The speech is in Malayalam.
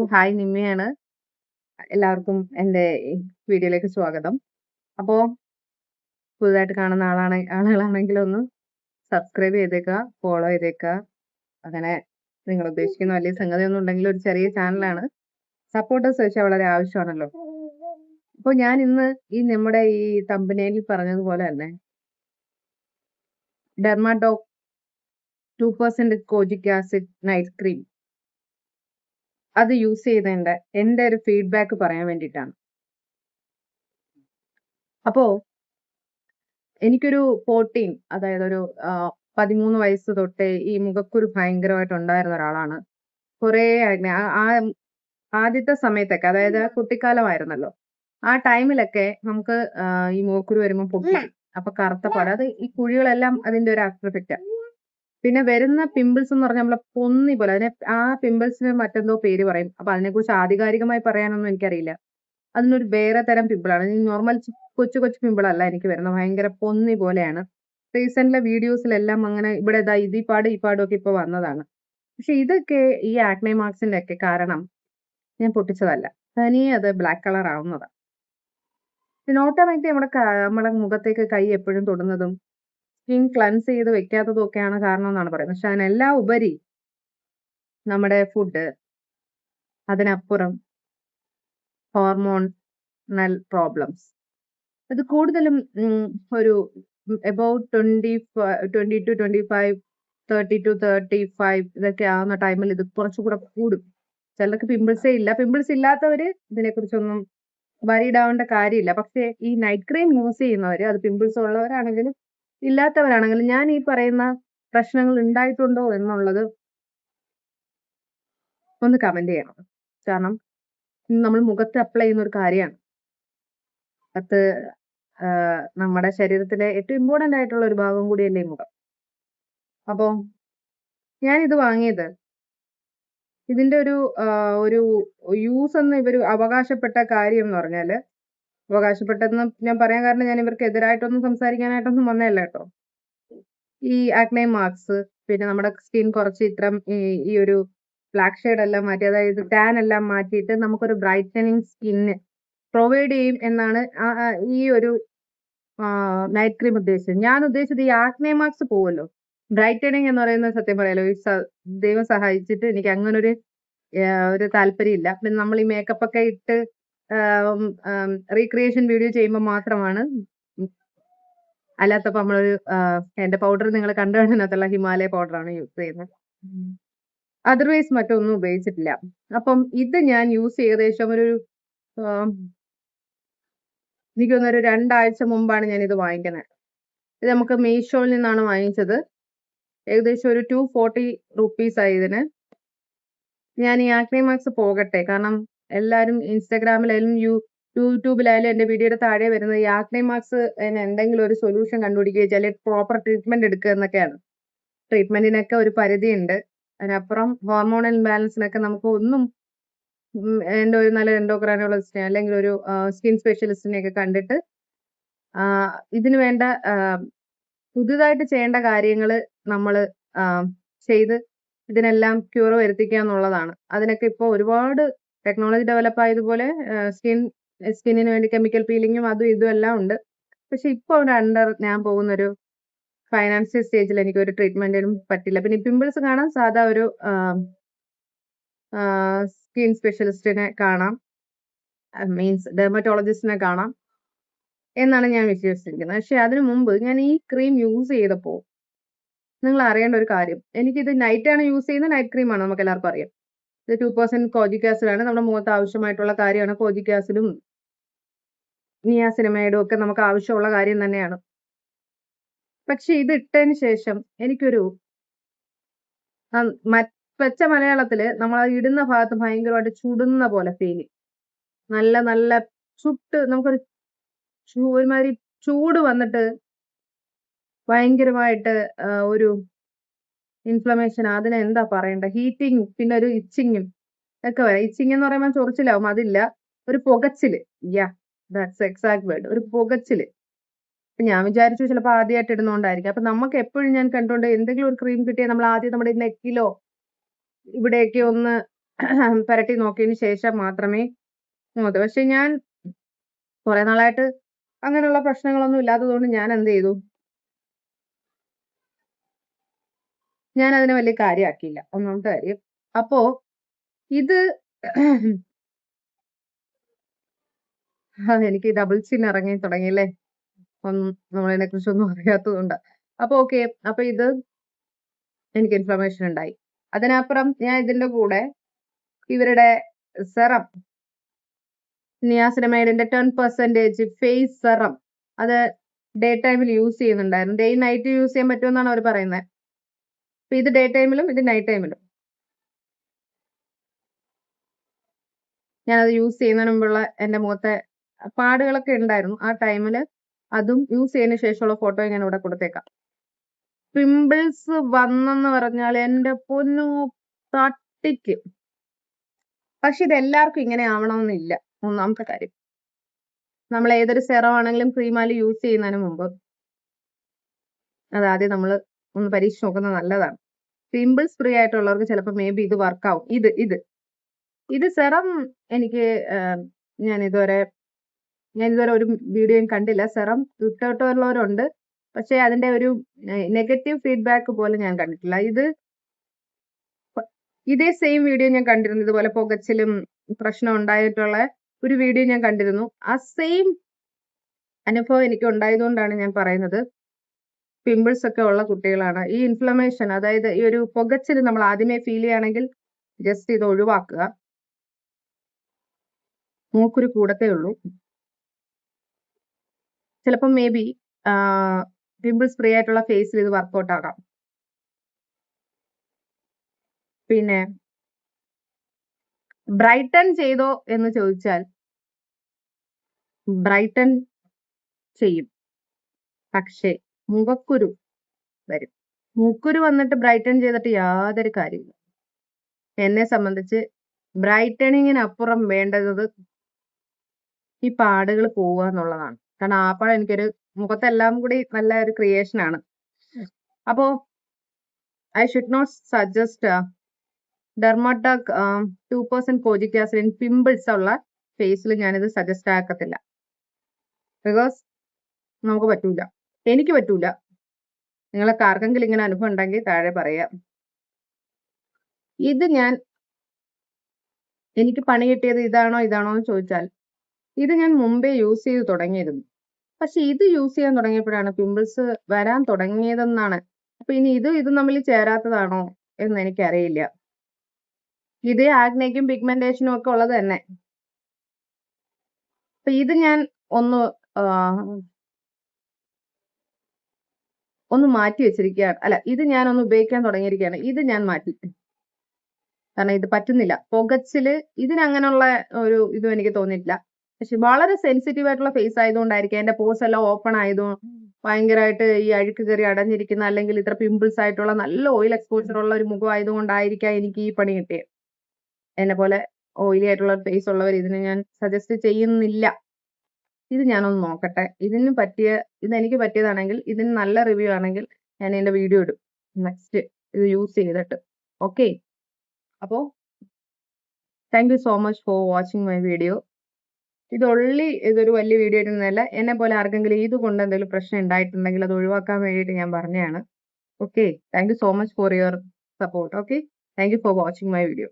ഹായ് നിമ്മയാണ്. എല്ലാവർക്കും എൻ്റെ വീഡിയോയിലേക്ക് സ്വാഗതം. അപ്പോ പുതുതായിട്ട് കാണുന്ന ആളുകളാണെങ്കിൽ ഒന്ന് സബ്സ്ക്രൈബ് ചെയ്തേക്കുക, ഫോളോ ചെയ്തേക്കുക. അങ്ങനെ നിങ്ങൾ ഉദ്ദേശിക്കുന്ന വലിയ സംഗതിയൊന്നും ഉണ്ടെങ്കിൽ ഒരു ചെറിയ ചാനലാണ്. സപ്പോർട്ടേഴ്സ് ചോദിച്ചാൽ വളരെ ആവശ്യമാണല്ലോ. അപ്പോൾ ഞാൻ ഇന്ന് നമ്മുടെ ഈ തമ്പനയിലിൽ പറഞ്ഞതുപോലെ തന്നെ ഡെർമാഡോക് 2% കോജിക് ആസിഡ് നൈറ്റ് ക്രീം അത് യൂസ് ചെയ്തതിൻ്റെ എൻ്റെ ഒരു ഫീഡ്ബാക്ക് പറയാൻ വേണ്ടിയിട്ടാണ്. അപ്പോ എനിക്കൊരു 14 അതായത് ഒരു 13 വയസ്സ് തൊട്ടേ ഈ മുഖക്കുരു ഭയങ്കരമായിട്ട് ഉണ്ടായിരുന്ന ഒരാളാണ്. കുറേ ആദ്യത്തെ സമയത്തൊക്കെ അതായത് കുട്ടിക്കാലമായിരുന്നല്ലോ. ആ ടൈമിലൊക്കെ നമുക്ക് ഈ മുഖക്കുരു വരുമ്പോൾ പൊട്ടിക്കും. അപ്പൊ കറുത്ത പാട് അത് ഈ കുഴികളെല്ലാം അതിന്റെ ഒരു ആഫ്റ്റർ എഫക്റ്റാ. പിന്നെ വരുന്ന പിമ്പിൾസ് എന്ന് പറഞ്ഞാൽ നമ്മളെ പൊന്നി പോലെ അതിനെ ആ പിമ്പിൾസിന് മറ്റെന്തോ പേര് പറയും. അപ്പൊ അതിനെക്കുറിച്ച് ആധികാരികമായി പറയാനൊന്നും എനിക്കറിയില്ല. അതിനൊരു വേറെ തരം പിമ്പിളാണ്. നോർമൽ കൊച്ചു കൊച്ചു പിമ്പിളല്ല എനിക്ക് വരുന്നത്. ഭയങ്കര പൊന്നി പോലെയാണ്. റീസെന്റിലെ വീഡിയോസിലെല്ലാം അങ്ങനെ ഇവിടെ ഈ പാടും ഒക്കെ ഇപ്പൊ വന്നതാണ്. പക്ഷെ ഇതൊക്കെ ഈ ആക്നെ മാർക്സിന്റെ ഒക്കെ കാരണം ഞാൻ പൊട്ടിച്ചതല്ല. തനിയെ അത് ബ്ലാക്ക് കളർ ആവുന്നതാണ്. പിന്നെ ഓട്ടോമാറ്റിക് നമ്മുടെ മുഖത്തേക്ക് കൈ എപ്പോഴും തൊടുന്നതും സ്കിൻ ക്ലൻസ് ചെയ്ത് വെക്കാത്തതും ഒക്കെയാണ് കാരണം എന്നാണ് പറയുന്നത്. പക്ഷെ അതിനെല്ലാം ഉപരി നമ്മുടെ ഫുഡ്, അതിനപ്പുറം ഹോർമോണൽ പ്രോബ്ലംസ്, ഇത് കൂടുതലും ഒരു എബൌട്ട് 20 to 25, 30 to 35 ഇതൊക്കെ ആവുന്ന ടൈമിൽ ഇത് കുറച്ചുകൂടെ കൂടും. ചിലർക്ക് പിമ്പിൾസേ ഇല്ല. പിമ്പിൾസ് ഇല്ലാത്തവര് ഇതിനെക്കുറിച്ചൊന്നും വറീഡ് ആവേണ്ട കാര്യമില്ല. പക്ഷേ ഈ നൈറ്റ് ക്രീം യൂസ് ചെയ്യുന്നവര്, അത് പിമ്പിൾസ് ഉള്ളവരാണെങ്കിലും ഇല്ലാത്തവരാണെങ്കിലും, ഞാൻ ഈ പറയുന്ന പ്രശ്നങ്ങൾ ഉണ്ടായിട്ടുണ്ടോ എന്നുള്ളത് ഒന്ന് കമന്റ് ചെയ്യണം. കാരണം നമ്മൾ മുഖത്ത് അപ്ലൈ ചെയ്യുന്ന ഒരു കാര്യമാണ്. അത് നമ്മുടെ ശരീരത്തിലെ ഏറ്റവും ഇമ്പോർട്ടന്റ് ആയിട്ടുള്ള ഒരു ഭാഗം കൂടിയല്ലേ മുഖം. അപ്പോ ഞാനിത് വാങ്ങിയത് ഇതിന്റെ ഒരു യൂസ് എന്ന് ഇവർ അവകാശപ്പെട്ട കാര്യം എന്ന് പറഞ്ഞാല്, അവകാശപ്പെട്ടതെന്ന് ഞാൻ പറയാൻ കാരണം ഞാൻ ഇവർക്ക് എതിരായിട്ടൊന്നും സംസാരിക്കാനായിട്ടൊന്നും വന്നതല്ല കേട്ടോ. ഈ ആക്നെ മാർക്സ്, പിന്നെ നമ്മുടെ സ്കിൻ കുറച്ച് ഇത്തരം ഈ ഒരു ബ്ലാക്ക് ഷെയ്ഡ് എല്ലാം മാറ്റി, അതായത് ടാൻ എല്ലാം മാറ്റിയിട്ട് നമുക്കൊരു ബ്രൈറ്റനിങ് സ്കിന്ന് പ്രൊവൈഡ് ചെയ്യും എന്നാണ് ഈ ഒരു നൈറ്റ് ക്രീം ഉദ്ദേശിച്ചത്. ഞാൻ ഉദ്ദേശിച്ചത് ഈ ആക്നെ മാർക്സ് പോവല്ലോ, ബ്രൈറ്റനിങ് എന്ന് പറയുന്നത് സത്യം പറയാലോ ദൈവം സഹായിച്ചിട്ട് എനിക്ക് അങ്ങനെ ഒരു താല്പര്യമില്ല. പിന്നെ നമ്മൾ ഈ മേക്കപ്പ് ഒക്കെ ഇട്ട് റീക്രിയേഷൻ വീഡിയോ ചെയ്യുമ്പോൾ മാത്രമാണ്. അല്ലാത്തപ്പോ നമ്മളൊരു എന്റെ പൗഡർ നിങ്ങൾ കണ്ടു കാണുന്നതിനകത്തുള്ള ഹിമാലയ പൗഡറാണ് യൂസ് ചെയ്യുന്നത്. അതർവൈസ് മറ്റൊന്നും ഉപയോഗിച്ചിട്ടില്ല. അപ്പം ഇത് ഞാൻ യൂസ് ഏകദേശം ഒരു എനിക്ക് തോന്നുന്നു ഒരു 2 ആഴ്ച മുമ്പാണ് ഞാൻ ഇത് വാങ്ങിക്കുന്നത്. ഇത് നമുക്ക് മീഷോയിൽ നിന്നാണ് വാങ്ങിച്ചത്. ഏകദേശം ഒരു 240 rupees ആയി ഇതിന്. ഞാൻ ഈ ആക്നെ മാർക്സ് പോകട്ടെ, കാരണം എല്ലാവരും ഇൻസ്റ്റാഗ്രാമിലായാലും യൂട്യൂബിലായാലും എൻ്റെ വീഡിയോയുടെ താഴെ വരുന്നത് ഈ ആക്നെ മാർക്സ് എന്തെങ്കിലും ഒരു സൊല്യൂഷൻ കണ്ടുപിടിക്കുക, ചില പ്രോപ്പർ ട്രീറ്റ്മെന്റ് എടുക്കുക എന്നൊക്കെയാണ്. ട്രീറ്റ്മെന്റിനൊക്കെ ഒരു പരിധിയുണ്ട്. അതിനപ്പുറം ഹോർമോണൽ ഇംബാലൻസിനൊക്കെ നമുക്ക് ഒന്നും ഒരു നല്ല എൻഡോക്രൈനോളജിസ്റ്റിനെ അല്ലെങ്കിൽ ഒരു സ്കിൻ സ്പെഷ്യലിസ്റ്റിനെ ഒക്കെ കണ്ടിട്ട് ഇതിന് വേണ്ട പുതുതായിട്ട് ചെയ്യേണ്ട കാര്യങ്ങൾ നമ്മൾ ചെയ്ത് ഇതിനെല്ലാം ക്യൂർ വരുത്തിക്കുക എന്നുള്ളതാണ്. അതിനൊക്കെ ഇപ്പോൾ ഒരുപാട് ടെക്നോളജി ഡെവലപ്പ് ആയതുപോലെ സ്കിന്നിന് വേണ്ടി കെമിക്കൽ പീലിങ്ങും അതും ഇതും എല്ലാം ഉണ്ട്. പക്ഷെ ഇപ്പോൾ ഞാൻ പോകുന്നൊരു ഫൈനാൻഷ്യൽ സ്റ്റേജിൽ എനിക്ക് ഒരു ട്രീറ്റ്മെന്റിനും പറ്റില്ല. പിന്നെ പിമ്പിൾസ് കാണാൻ സാധാ ഒരു സ്കിൻ സ്പെഷ്യലിസ്റ്റിനെ കാണാം, മീൻസ് ഡെർമറ്റോളജിസ്റ്റിനെ കാണാം എന്നാണ് ഞാൻ വിശ്വസിച്ചിരിക്കുന്നത്. പക്ഷെ അതിനു മുമ്പ് ഞാൻ ഈ ക്രീം യൂസ് ചെയ്തപ്പോൾ നിങ്ങൾ അറിയേണ്ട ഒരു കാര്യം, എനിക്കിത് നൈറ്റാണ് യൂസ് ചെയ്യുന്നത്. നൈറ്റ് ക്രീമാണ്, നമുക്ക് എല്ലാവർക്കും അറിയാം. ഇത് 2% കോജിക് ആസിഡാണ്. നമ്മുടെ മുഖത്ത് ആവശ്യമായിട്ടുള്ള കാര്യമാണ്. കോജിക് ആസിഡും നിയാസിനമൈഡും ഒക്കെ നമുക്ക് ആവശ്യമുള്ള കാര്യം തന്നെയാണ്. പക്ഷെ ഇത് ഇട്ടതിന് ശേഷം എനിക്കൊരു പച്ച മലയാളത്തില് നമ്മൾ ഇടുന്ന ഭാഗത്ത് ഭയങ്കരമായിട്ട് ചുടുന്ന പോലെ ഫീല്. നല്ല ചുട്ട് നമുക്കൊരു ഒരുമാതിരി ചൂട് വന്നിട്ട് ഭയങ്കരമായിട്ട് ഒരു ഇൻഫ്ലമേഷൻ, അതിനെ എന്താ പറയണ്ട, ഹീറ്റിങ്, പിന്നെ ഒരു ഇച്ചിങ്ങും ഒക്കെ വരാം. ഇച്ചിങ് എന്ന് പറയുമ്പോൾ ചൊറിച്ചിലാവും, അതില്ല, ഒരു പുകച്ചില്. ദാറ്റ്സ് എക്സാക്ട് വേർഡ്, ഒരു പുകച്ചില്. ഞാൻ വിചാരിച്ചു ചിലപ്പോൾ ആദ്യമായിട്ട് ഇടുന്നോണ്ടായിരിക്കും. അപ്പൊ നമുക്ക് എപ്പോഴും ഞാൻ കണ്ടുകൊണ്ട് എന്തെങ്കിലും ഒരു ക്രീം കിട്ടിയാൽ നമ്മൾ ആദ്യം നമ്മുടെ നെക്കിലോ ഇവിടെയൊക്കെ ഒന്ന് പുരട്ടി നോക്കിയതിന് ശേഷം മാത്രമേ മുഖത്ത്. പക്ഷെ ഞാൻ കുറെ നാളായിട്ട് അങ്ങനെയുള്ള പ്രശ്നങ്ങളൊന്നും ഇല്ലാത്തതുകൊണ്ട് ഞാൻ എന്ത് ചെയ്തു, ഞാൻ അതിനെ വലിയ കാര്യമാക്കിയില്ല. ഒന്നാമത്തെ കാര്യം. അപ്പോ ഇത് എനിക്ക് ഡബിൾ ചിൻ ഇറങ്ങി തുടങ്ങിയല്ലേ, നമ്മളതിനെ കുറിച്ചൊന്നും അറിയാത്തതുകൊണ്ട്. അപ്പൊ ഓക്കെ, അപ്പൊ ഇത് എനിക്ക് ഇൻഫ്ലമേഷൻ ഉണ്ടായി. അതിനപ്പുറം ഞാൻ ഇതിന്റെ കൂടെ ഇവരുടെ സെറം, നിയാസിനമൈഡിന്റെ 10% ഫേസ് സെറം, അത് ഡേ ടൈമിൽ യൂസ് ചെയ്യുന്നുണ്ടായിരുന്നു. ഡേ നൈറ്റ് യൂസ് ചെയ്യാൻ പറ്റുമെന്നാണ് അവർ പറയുന്നത്. അപ്പൊ ഇത് ഡേ ടൈമിലും ഇത് നൈറ്റ് ടൈമിലും. ഞാനത് യൂസ് ചെയ്യുന്നതിന് മുമ്പുള്ള എന്റെ മുഖത്തെ പാടുകളൊക്കെ ഉണ്ടായിരുന്നു. ആ ടൈമില് അതും യൂസ് ചെയ്തതിന് ശേഷമുള്ള ഫോട്ടോ ഞാൻ ഇവിടെ കൊടുത്തേക്കാം. പിമ്പിൾസ് വന്നെന്ന് പറഞ്ഞാൽ എന്റെ പൊന്നു തട്ടിക്ക്. പക്ഷെ ഇത് എല്ലാവർക്കും ഇങ്ങനെ ആവണമെന്നില്ല. ഒന്നാമത്തെ കാര്യം, നമ്മൾ ഏതൊരു സെറം ആണെങ്കിലും ക്രീമാലും യൂസ് ചെയ്യുന്നതിന് മുമ്പ് അതാദ്യം നമ്മൾ ഒന്ന് പരീക്ഷിച്ച് നോക്കുന്നത് നല്ലതാണ്. പിമ്പിൾസ് ഫ്രീ ആയിട്ടുള്ളവർക്ക് ചിലപ്പോൾ മേ ബി ഇത് വർക്കാവും. ഇത് സെറം എനിക്ക് ഞാൻ ഇതുവരെ ഒരു വീഡിയോയും കണ്ടില്ല. സെറം ഇട്ടിട്ടുള്ളവരുണ്ട്, പക്ഷെ അതിന്റെ ഒരു നെഗറ്റീവ് ഫീഡ്ബാക്ക് പോലെ ഞാൻ കണ്ടിട്ടില്ല. ഇതേ സെയിം വീഡിയോ ഞാൻ കണ്ടിരുന്നു. ഇതുപോലെ പുകച്ചിലും പ്രശ്നം ഉണ്ടായിട്ടുള്ള ഒരു വീഡിയോ ഞാൻ കണ്ടിരുന്നു. ആ സെയിം അനുഭവം എനിക്ക് ഉണ്ടായതുകൊണ്ടാണ് ഞാൻ പറയുന്നത്. പിമ്പിൾസ് ഒക്കെ ഉള്ള കുട്ടികളാണ് ഈ ഇൻഫ്ലമേഷൻ, അതായത് ഈ ഒരു പുകച്ചിൽ നമ്മൾ ആദ്യമേ ഫീൽ ചെയ്യുകയാണെങ്കിൽ ജസ്റ്റ് ഇത് ഒഴിവാക്കുക. മൂക്കുരു കൂടത്തേ ഉള്ളൂ. ചിലപ്പോൾ മേ ബി പിമ്പിൾസ് ഫ്രീ ആയിട്ടുള്ള ഫേസിൽ ഇത് വർക്കൗട്ട് ആകാം. പിന്നെ ബ്രൈറ്റൺ ചെയ്തോ എന്ന് ചോദിച്ചാൽ ബ്രൈറ്റൺ ചെയ്യും, പക്ഷേ മുഖക്കുരു വരും. മൂക്കുരു വന്നിട്ട് ബ്രൈറ്റൺ ചെയ്തിട്ട് യാതൊരു കാര്യമില്ല. എന്നെ സംബന്ധിച്ച് ബ്രൈറ്റണിങ്ങിനപ്പുറം വേണ്ടത് ഈ പാടുകൾ പോവുക എന്നുള്ളതാണ്. കാരണം ആപ്പാട് എനിക്കൊരു മുഖത്തെല്ലാം കൂടി നല്ല ഒരു ക്രിയേഷൻ ആണ്. അപ്പോ I should not suggest Dermotech 2% kojic acid pimples ഉള്ള ഫേസിൽ ഞാനിത് സജസ്റ്റ് ആക്കത്തില്ല. ബിക്കോസ് നമുക്ക് പറ്റൂല, എനിക്ക് പറ്റൂല. നിങ്ങൾക്ക് ആർക്കെങ്കിലും ഇങ്ങനെ അനുഭവം ഉണ്ടെങ്കിൽ താഴെ പറയാം. ഇത് എനിക്ക് പണി കിട്ടിയത് ഇതാണോ എന്ന് ചോദിച്ചാൽ ഇത് ഞാൻ മുമ്പേ യൂസ് ചെയ്ത് തുടങ്ങിയിരുന്നു. പക്ഷെ ഇത് യൂസ് ചെയ്യാൻ തുടങ്ങിയപ്പോഴാണ് പിമ്പിൾസ് വരാൻ തുടങ്ങിയതെന്നാണ്. അപ്പൊ ഇനി ഇതും തമ്മിൽ ചേരാത്തതാണോ എന്ന് എനിക്കറിയില്ല. ഇതേ ആഗ്നയ്ക്കും പിഗ്മെന്റേഷനും ഒക്കെ ഉള്ളത് തന്നെ. അപ്പൊ ഇത് ഞാൻ ഒന്ന് മാറ്റി വെച്ചിരിക്കുകയാണ്. അല്ല, ഇത് ഞാൻ ഒന്ന് ഉപയോഗിക്കാൻ തുടങ്ങിയിരിക്കുകയാണ്. ഇത് ഞാൻ മാറ്റി, കാരണം ഇത് പറ്റുന്നില്ല. പുകച്ചില് ഇതിനങ്ങനെയുള്ള ഒരു ഇതും എനിക്ക് തോന്നിയിട്ടില്ല. പക്ഷെ വളരെ സെൻസിറ്റീവ് ആയിട്ടുള്ള ഫേസ് ആയതുകൊണ്ടായിരിക്കും, എന്റെ പോസ് എല്ലാം ഓപ്പൺ ആയതുകൊണ്ട് ഭയങ്കരമായിട്ട് ഈ അഴുക്ക് കയറി അടഞ്ഞിരിക്കുന്ന, അല്ലെങ്കിൽ ഇത്ര പിമ്പിൾസ് ആയിട്ടുള്ള നല്ല ഓയിൽ എക്സ്പോഷർ ഉള്ള ഒരു മുഖം ആയതുകൊണ്ടായിരിക്കാം എനിക്ക് ഈ പണി കിട്ടിയത്. എന്നെ പോലെ ഓയിലി ആയിട്ടുള്ള ഫേസ് ഉള്ളവർ ഇതിന് ഞാൻ സജസ്റ്റ് ചെയ്യുന്നില്ല. ഇത് ഞാനൊന്ന് നോക്കട്ടെ. ഇതെനിക്ക് പറ്റിയതാണെങ്കിൽ, ഇതിന് നല്ല റിവ്യൂ ആണെങ്കിൽ ഞാൻ എന്റെ വീഡിയോ ഇടും നെക്സ്റ്റ് ഇത് യൂസ് ചെയ്തിട്ട്. ഓക്കെ, അപ്പോ thank you so much for watching my video. ഇതൊരു വലിയ വീഡിയോ ഇടുന്നതല്ല. എന്നെ പോലെ ആർക്കെങ്കിലും ഇത് കൊണ്ട് എന്തെങ്കിലും പ്രശ്നം ഉണ്ടായിട്ടുണ്ടെങ്കിൽ അത് ഒഴിവാക്കാൻ വേണ്ടിയിട്ട് ഞാൻ പറഞ്ഞതാണ്. Okay, thank you so much for your support. Okay, thank you for watching my video.